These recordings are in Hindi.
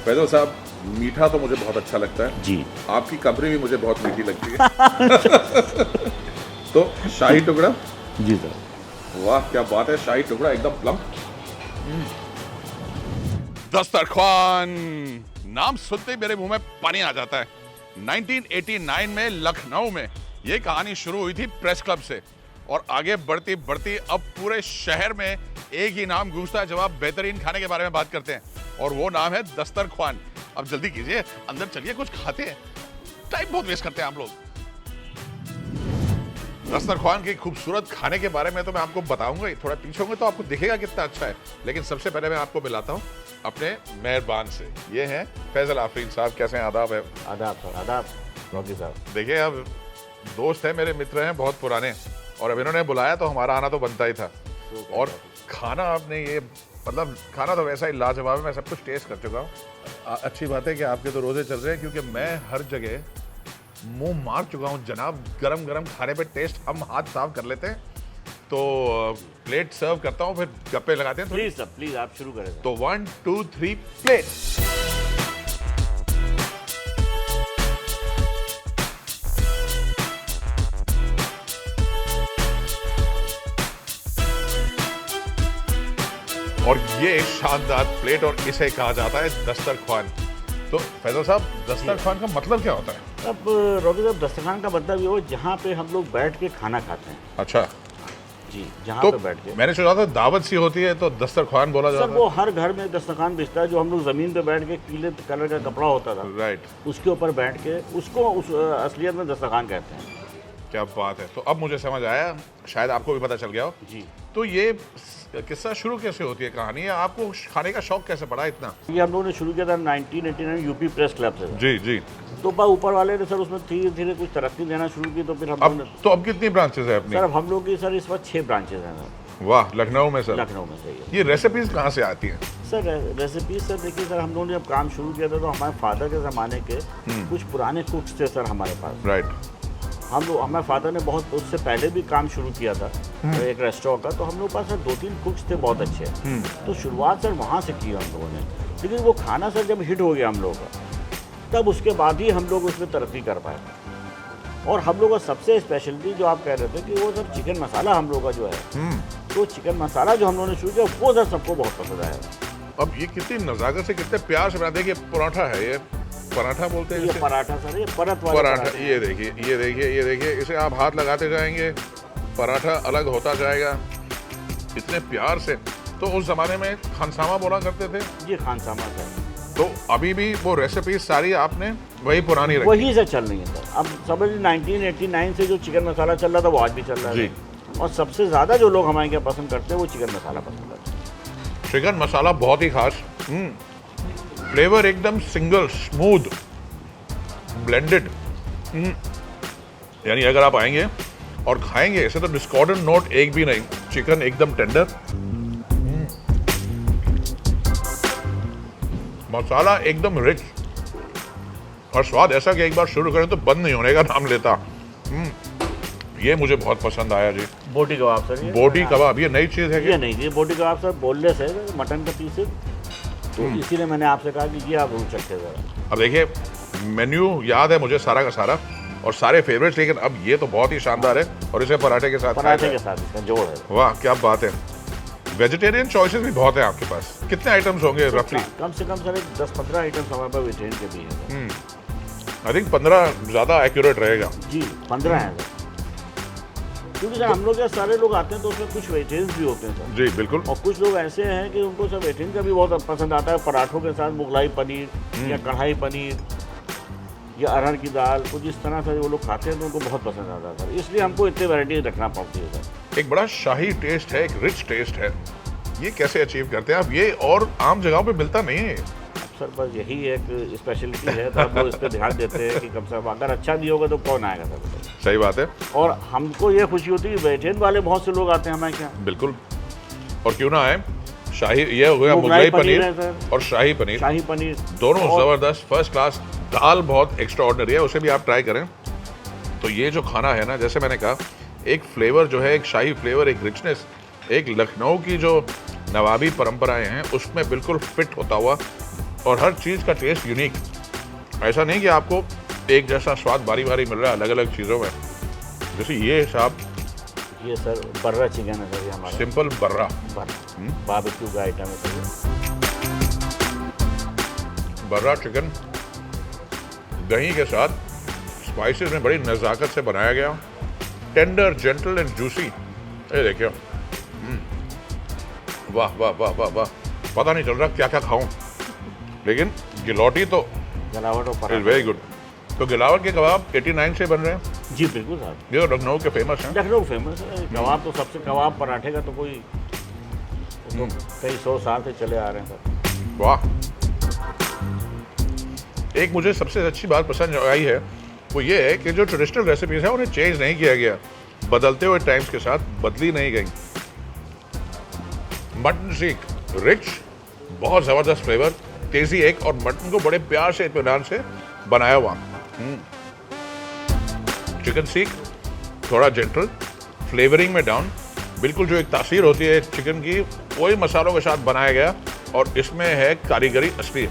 फैजल साहब, मीठा तो मुझे बहुत अच्छा लगता है जी। आपकी कमरी भी मुझे बहुत मीठी लगती है। तो शाही टुकड़ा, जी सर। वाह क्या बात है, शाही टुकड़ा एकदम प्लम्प। दस्तरख्वान, नाम सुनते ही मेरे मुंह में पानी आ जाता है। 1989 में लखनऊ में ये कहानी शुरू हुई थी प्रेस क्लब से और आगे बढ़ती बढ़ती अब पूरे शहर में एक ही नाम गूंजता है जब आप बेहतरीन खाने के बारे में बात करते हैं, और वो नाम है दस्तरख्वान। अब जल्दी कीजिए, अंदर चलिए, कुछ खाते हैं, टाइम बहुत वेस्ट करते हैं आप लोग। दस्तरख्वान के खूबसूरत खाने के बारे में तो मैं आपको बताऊंगा ही, थोड़ा पीछे होंगे तो आपको दिखेगा कितना अच्छा है, लेकिन सबसे पहले मैं आपको मिलाता हूँ अपने मेहरबान से। ये हैं फैजल आफरीन साहब। कैसे हैं? आदाब है। आदाब सर। आदाब रॉकी साहब। देखिए, अब दोस्त हैं, मेरे मित्र हैं बहुत पुराने, और अब इन्होंने बुलाया तो हमारा आना तो बनता ही था। और खाना आपने ये, मतलब खाना तो वैसा ही लाजवाब है, मैं सब कुछ टेस्ट कर चुका हूँ। अच्छी बात है कि आपके तो रोजे चल रहे हैं, क्योंकि मैं हर जगह मुंह मार चुका हूँ जनाब। गरम गरम खाने पे टेस्ट हम हाथ साफ कर लेते हैं। तो प्लेट सर्व करता हूँ, फिर गप्पे लगाते हैं थोड़ी। प्लीज सर, प्लीज आप शुरू करें। तो 1 2 3 प्लेट। और ये शानदार प्लेट, और इसे कहा जाता है दस्तरख्वान। तो फैजल साहब, दस्तरख्वान का मतलब क्या होता है? अब रॉकी साहब, दस्तरखान का मतलब ये हो जहाँ पे हम लोग बैठ के खाना खाते हैं। अच्छा, जी, जहाँ तो पे बैठ के। मैंने सोचा था दावत सी होती है तो दस्तरख्वान बोला सर जाता वो हर घर में दस्तरखान बिछता है, जो हम लोग जमीन पे बैठ के पीले कलर का कपड़ा होता था, है। राइट, उसके ऊपर बैठ के उसको उस असलियत में दस्तरखान कहते हैं। क्या बात है। तो अब मुझे समझ आया, शायद आपको भी पता चल गया हो। जी। तो ये किस्सा शुरू कैसे होती है कहानी, या आपको खाने का शौक कैसे पड़ा इतना? ये हम लोगों ने शुरू किया था 1989 यूपी प्रेस क्लब से। जी जी। तो ऊपर वाले ने सर उसमें धीरे धीरे कुछ तरक्की देना शुरू की, तो फिर हम लोगों ने। अब कितनी ब्रांचेस है अपनी? सर अब हम लोग की सर इस वक्त 6 ब्रांचेज हैं सर। वाह, लखनऊ में सर? लखनऊ में सही ये रेसिपीज कहाँ से आती हैं? सर रेसिपी सर देखिए सर, हम लोगों ने जब काम शुरू किया था तो हमारे फादर के ज़माने के कुछ पुराने कुक्स थे सर हमारे पास। राइट। हम लोग, हमारे फादर ने बहुत उससे पहले भी काम शुरू किया था एक रेस्टोरेंट का, तो हम लोग पास सर 2-3 कुक्स थे बहुत अच्छे। तो शुरुआत सर वहाँ से की हम लोगों ने, लेकिन वो खाना सर जब हिट हो गया हम लोगों का, तब उसके बाद ही हम लोग उसमें तरक्की कर पाए। और हम लोग का सबसे स्पेशलिटी जो आप कह रहे थे कि वो सर चिकन मसाला हम लोग का जो है, तो चिकन मसाला जो हम लोगों ने शुरू किया वो सर सबको बहुत पसंद आया। अब ये कितनी नज़ाकत से, कितने प्यार से बना। देखिए पराठा है, ये पराठा बोलते हैं ये इसे? पराठा सर, ये परत वाला पराठा। पराठे। ये देखिए, ये देखिए, ये देखिए, इसे आप हाथ लगाते जाएंगे, पराठा अलग होता जाएगा इतने प्यार से। तो उस जमाने में खानसामा बोला करते थे जी, खानसामा सर। तो अभी भी वो रेसिपी सारी आपने वही पुरानी रखी? वही से चल रही है सर। अब समझ 1989 से जो चिकन मसाला चल रहा था वो आज भी चल रहा है जी। और सबसे ज़्यादा जो लोग हमारे यहाँ पसंद करते हैं वो चिकन मसाला पसंद करते हैं। चिकन मसाला बहुत ही खास, फ्लेवर एकदम सिंगल, स्मूथ, ब्लेंडेड। यानी अगर आप आएंगे और खाएंगे ऐसे तो डिस्कॉर्डेंट नोट एक भी नहीं। चिकन एकदम टेंडर, मसाला एकदम रिच, और स्वाद ऐसा कि एक बार शुरू करें तो बंद नहीं होने का नाम लेता। ये मुझे बहुत पसंद आया जी। बोटी कबाब सर, ये बोटी कबाब, ये नई चीज़ है ये क्या? नहीं, ये बोटी कबाब सर बोनलेस है, मटन का पीसेस, तो इसीलिए मैंने आपसे कहा कि ये आप रूल सकते ज़रा। अब देखिए, मेन्यू याद है मुझे सारा का सारा और सारे फेवरेट्स, लेकिन अब ये तो बहुत ही शानदार है, और इसे पराठे के साथ खाया पराठे जाए। के साथ इसका जोड़ है। वाह क्या बात है। वेजिटेरियन चॉइसेस भी बहुत हैं आपके पास। कितने आइटम्स होंगे रफली? कम से कम सर 10-15 आइटम्स हमारे पास वेजिटेरियन के भी हैं। आई थिंक 15 ज़्यादा एक्यूरेट रहेगा। जी 15 हैं सर, क्योंकि सर हम लोग यहाँ सारे लोग आते हैं तो उसमें कुछ वेजिटेरियंस भी होते हैं सर। जी बिल्कुल। और कुछ लोग ऐसे हैं कि उनको सब वेजिटेरियन का भी बहुत पसंद आता है, पराठों के साथ मुगलाई पनीर या कढ़ाई पनीर या अरहर की दाल, कुछ इस तरह से वो लोग खाते हैं तो उनको बहुत पसंद आता है सर, इसलिए हमको इतनी वैरायटी रखना पड़ती है सर। एक बड़ा शाही टेस्ट है, एक रिच टेस्ट है, ये कैसे अचीव करते हैं आप? ये और आम जगहों पे मिलता नहीं है। सर बस यही एक स्पेशलिटी है, तो हम लोग इस पर ध्यान देते हैं कि कम से कम अगर अच्छा नहीं होगा तो कौन आएगा सर बताइए। सही बात है। और हमको ये खुशी होती है कि वेजिटेरियन वाले बहुत से लोग आते हैं हमारे यहाँ। बिल्कुल, और क्यों ना आए। शाही, ये हो गया मुगलाई पनीर और शाही पनीर, शाही पनीर दोनों ज़बरदस्त, फर्स्ट क्लास। दाल बहुत एक्स्ट्राऑर्डिनरी है, उसे भी आप ट्राई करें। तो ये जो खाना है ना, जैसे मैंने कहा, एक फ्लेवर जो है, एक शाही फ्लेवर, एक रिचनेस, एक लखनऊ की जो नवाबी परंपराएं हैं उसमें बिल्कुल फिट होता हुआ और हर चीज़ का टेस्ट यूनिक। ऐसा नहीं कि आपको एक जैसा स्वाद बारी बारी मिल रहा है अलग अलग चीज़ों में। जैसे ये साहब, ये सर बर्रा चिकन है सर, ये हमारा सिंपल बर्रा बारबेक्यू का आइटम है सर। बर्रा चिकन दही के साथ स्पाइसेस में बड़ी नज़ाकत से बनाया गया, टेंडर, जेंटल एंड जूसी। ये देखिए, वाह वाह वाह वाह वाह, पता नहीं चल रहा क्या क्या खाऊं, लेकिन गिलौटी तो गलावट और इज पराठा। Very good. तो गिलावट के कबाब 89 से बन रहे हैं, जी बिल्कुल साहब, ये लखनऊ के फेमस हैं। लखनऊ फेमस है कबाब तो सबसे, कबाब पराठे का तो कोई तो कई 100 साल से चले आ रहे हैं सर। वाह। एक मुझे सबसे अच्छी बात पसंद आई है वो ये है कि जो ट्रेडिशनल रेसिपीज हैं उन्हें चेंज नहीं किया गया, बदलते हुए टाइम्स के साथ बदली नहीं गई। मटन सीख रिच, बहुत ज़बरदस्त फ्लेवर, तेज़ी एक, और मटन को बड़े प्यार से इत्मीनान से बनाया हुआ। चिकन सीख थोड़ा जेंटल, फ्लेवरिंग में डाउन, बिल्कुल जो एक तासीर होती है चिकन की वही मसालों के साथ बनाया गया, और इसमें है कारीगरी असली।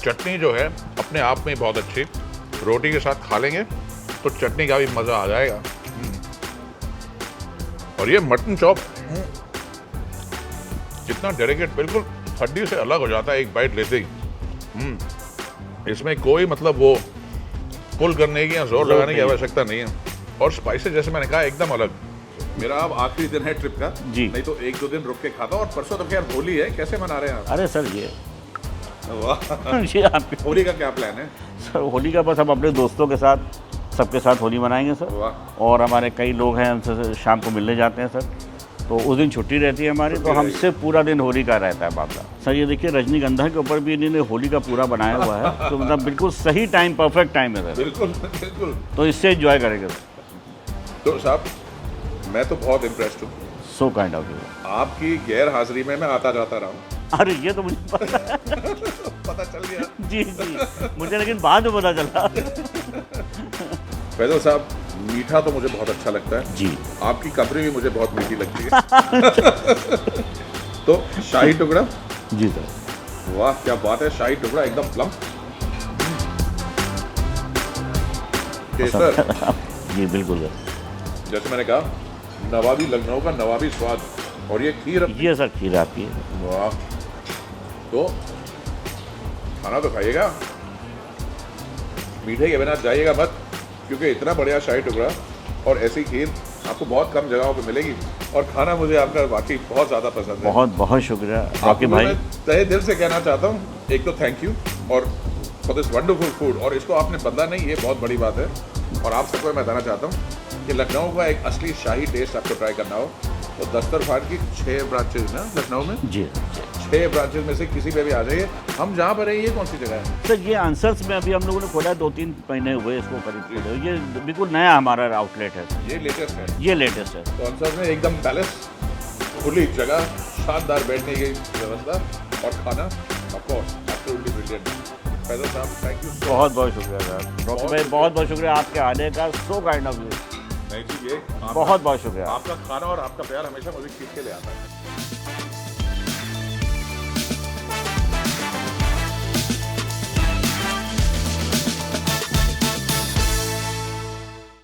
चटनी जो है अपने आप में बहुत अच्छी, रोटी के साथ खा लेंगे तो चटनी का भी मज़ा आ जाएगा। और ये मटन चॉप कितना डेलिकेट, बिल्कुल हड्डी से अलग हो जाता है एक बाइट लेते ही। इसमें कोई मतलब वो पुल करने की या जोर लगाने की आवश्यकता नहीं है, और स्पाइसेस जैसे मैंने कहा एकदम अलग। मेरा अब आखिरी दिन है ट्रिप का जी। नहीं तो 1-2 दिन रुक के खाता हूं। और परसों तो खैर होली है, कैसे मना रहे हैं आप? अरे सर ये वाह, ये आपके होली का क्या प्लान है? सर होली का बस हम अपने दोस्तों के साथ, सबके साथ होली मनाएंगे सर। वाह। और हमारे कई लोग हैं, हमसे शाम को मिलने जाते हैं सर, तो उस दिन छुट्टी रहती है हमारी, तो हमसे पूरा दिन होली का रहता है मामला। सर ये देखिए रजनीगंधा के ऊपर भी इन्होंने होली का पूरा बनाया हुआ है, तो मतलब बिल्कुल सही टाइम, परफेक्ट टाइम है सर, बिल्कुल बिल्कुल। तो इससे एंजॉय करेंगे सर। तो साहब मैं तो बहुत इम्प्रेस्ड हूँ, सो काइंड ऑफ यू। आपकी गैर हाजिरी में मैं आता जाता रहा हूँ। अरे ये तो मुझे पता है। पता चल गया। जी जी, मुझे लेकिन बाद में पता चला। फैजल साहब, मीठा तो मुझे बहुत अच्छा लगता है जी, आपकी कपड़ी भी मुझे बहुत मीठी लगती है। तो शाही टुकड़ा, जी सर, वाह क्या बात है, शाही टुकड़ा एकदम प्लम। केसर, जी बिल्कुल सर, जैसे मैंने कहा, नवाबी, लखनऊ का नवाबी स्वाद। और ये खीर, ये सर खीर आपकी है। वाह। तो खाना तो खाइएगा, मीठे के बिना जाइएगा मत, क्योंकि इतना बढ़िया शाही टुकड़ा और ऐसी खीर आपको बहुत कम जगहों पे मिलेगी। और खाना मुझे आपका वाकई बहुत ज़्यादा पसंद है। बहुत बहुत शुक्रिया आपके आपको भाई। मैं तहे दिल से कहना चाहता हूँ, एक तो थैंक यू और फॉर दिस वंडरफुल फूड, और इसको आपने बदला नहीं, ये बहुत बड़ी बात है। और आप सबको मैं बताना चाहता हूँ कि लखनऊ का एक असली शाही टेस्ट आपको ट्राई करना हो तो दस्तरखान की 6 ब्रांचेज ना लखनऊ में, जी 6 ब्रांचेज में से किसी पे भी आ जाइए। हम जहाँ पर है, ये कौन सी जगह है? सर, ये आंसर्स में अभी हम लोगों ने खोला है, 2-3 महीने हुए इसको करीब खोले। ये बिल्कुल नया हमारा आउटलेट है, ये लेटेस्ट है। ये लेटेस्ट है। तो आंसर में एकदम पैलेस, खुली जगह, शानदार बैठने की व्यवस्था और खाना ऑफकोर्स एब्सोल्युटली ब्रिलियंट। फैजल साहब थैंक यू सो बहुत बहुत शुक्रिया सर, डॉक्टर भाई बहुत बहुत शुक्रिया आपके आने का, सो काइंड ऑफ यू। नहीं जी, ये बहुत बहुत शुक्रिया। आपका खाना और आपका प्यार हमेशा मुझे खींच के ले आता है।